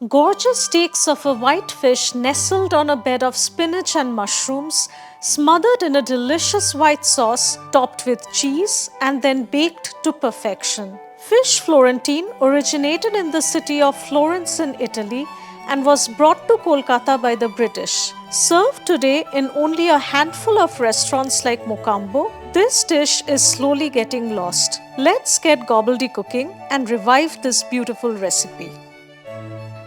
Gorgeous steaks of a white fish nestled on a bed of spinach and mushrooms, smothered in a delicious white sauce topped with cheese and then baked to perfection. Fish Florentine originated in the city of Florence in Italy and was brought to Kolkata by the British. Served today in only a handful of restaurants like Mocambo, this dish is slowly getting lost. Let's get gobbledygooking and revive this beautiful recipe.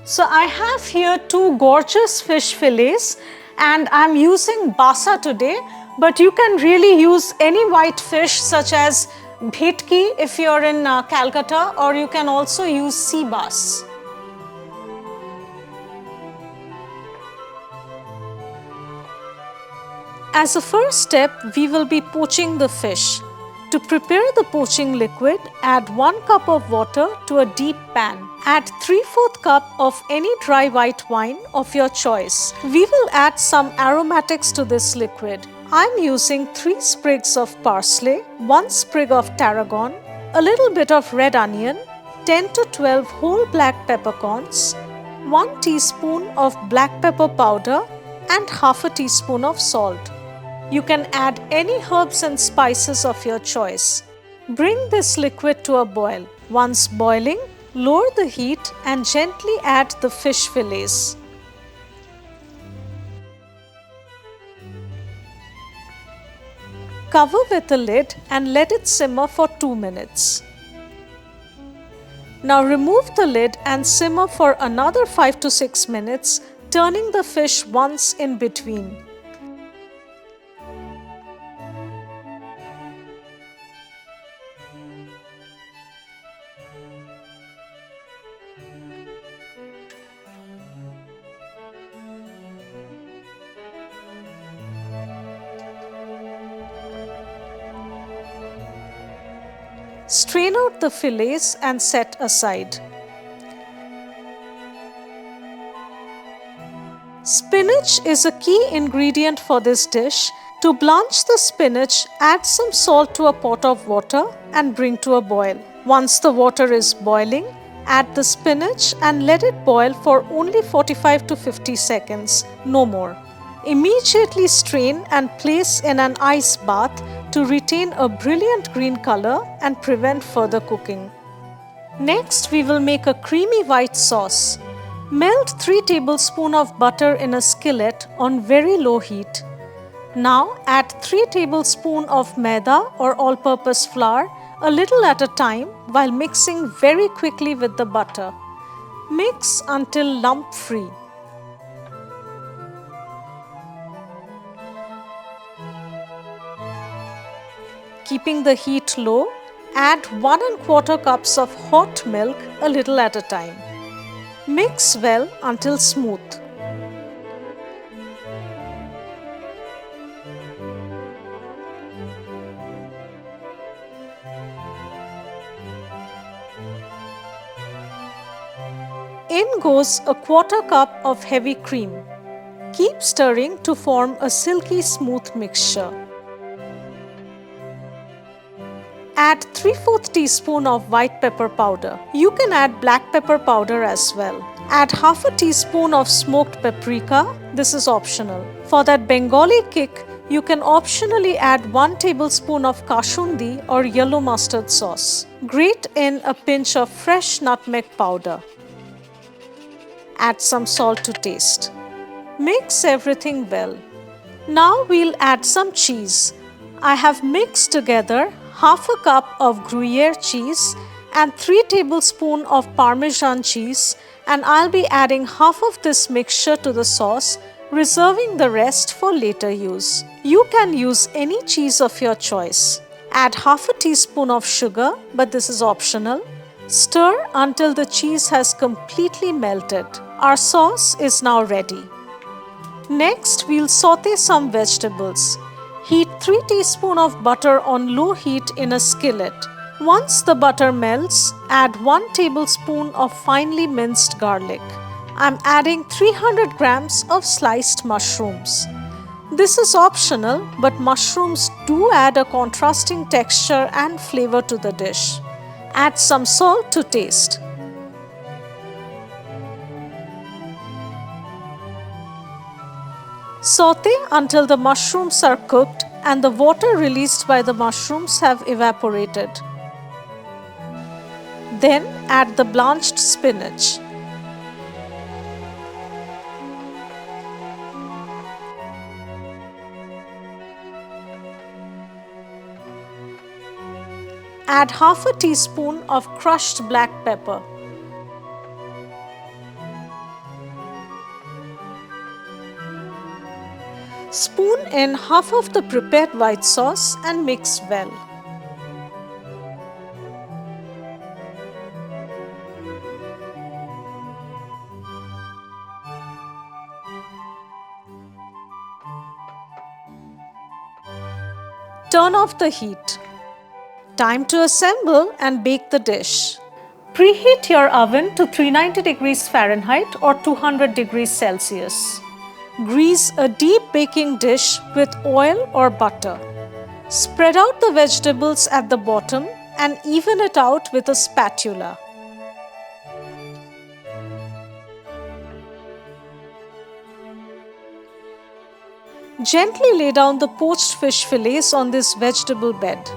So I have here 2 gorgeous fish fillets and I'm using Basa today, but you can really use any white fish such as Bhetki if you're in Calcutta, or you can also use sea bass. As a first step, we will be poaching the fish. To prepare the poaching liquid, add 1 cup of water to a deep pan. Add 3/4 cup of any dry white wine of your choice. We will add some aromatics to this liquid. I'm using 3 sprigs of parsley, 1 sprig of tarragon, a little bit of red onion, 10 to 12 whole black peppercorns, 1 teaspoon of black pepper powder and half a teaspoon of salt. You can add any herbs and spices of your choice. Bring this liquid to a boil. Once boiling, lower the heat and gently add the fish fillets. Cover with a lid and let it simmer for 2 minutes. Now remove the lid and simmer for another 5 to 6 minutes, turning the fish once in between. Strain out the fillets and set aside. Spinach is a key ingredient for this dish. To blanch the spinach, add some salt to a pot of water and bring to a boil. Once the water is boiling, add the spinach and let it boil for only 45 to 50 seconds, no more. Immediately strain and place in an ice bath to retain a brilliant green color and prevent further cooking. Next, we will make a creamy white sauce. Melt 3 tablespoons of butter in a skillet on very low heat. Now add 3 tablespoons of maida or all-purpose flour, a little at a time, while mixing very quickly with the butter. Mix until lump-free. Keeping the heat low, add 1 1/4 cups of hot milk, a little at a time. Mix well until smooth. In goes a 1/4 cup of heavy cream. Keep stirring to form a silky smooth mixture. Add 3/4 teaspoon of white pepper powder. You can add black pepper powder as well. Add half a teaspoon of smoked paprika. This is optional. For that Bengali kick, you can optionally add 1 tablespoon of kashundi or yellow mustard sauce. Grate in a pinch of fresh nutmeg powder. Add some salt to taste. Mix everything well. Now we'll add some cheese. I have mixed together half a cup of Gruyere cheese and 3 tablespoons of Parmesan cheese, and I'll be adding half of this mixture to the sauce, reserving the rest for later use. You can use any cheese of your choice. Add half a teaspoon of sugar, but this is optional. Stir until the cheese has completely melted. Our sauce is now ready. Next, we'll saute some vegetables. Heat 3 teaspoons of butter on low heat in a skillet. Once the butter melts, add 1 tablespoon of finely minced garlic. I'm adding 300 grams of sliced mushrooms. This is optional, but mushrooms do add a contrasting texture and flavor to the dish. Add some salt to taste. Saute until the mushrooms are cooked and the water released by the mushrooms have evaporated. Then add the blanched spinach. Add half a teaspoon of crushed black pepper. Spoon in half of the prepared white sauce and mix well. Turn off the heat. Time to assemble and bake the dish. Preheat your oven to 390 degrees Fahrenheit or 200 degrees Celsius. Grease a deep baking dish with oil or butter. Spread out the vegetables at the bottom and even it out with a spatula. Gently lay down the poached fish fillets on this vegetable bed.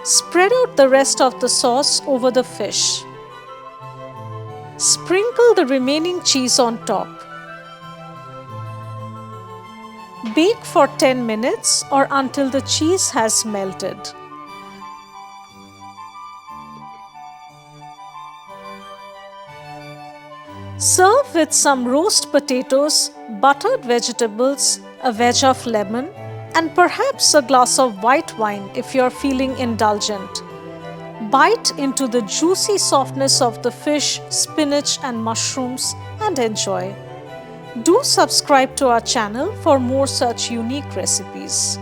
Spread out the rest of the sauce over the fish. Sprinkle the remaining cheese on top. Bake for 10 minutes or until the cheese has melted. Serve with some roast potatoes, buttered vegetables, a wedge of lemon, and perhaps a glass of white wine if you are feeling indulgent. Bite into the juicy softness of the fish, spinach, and mushrooms and enjoy. Do subscribe to our channel for more such unique recipes.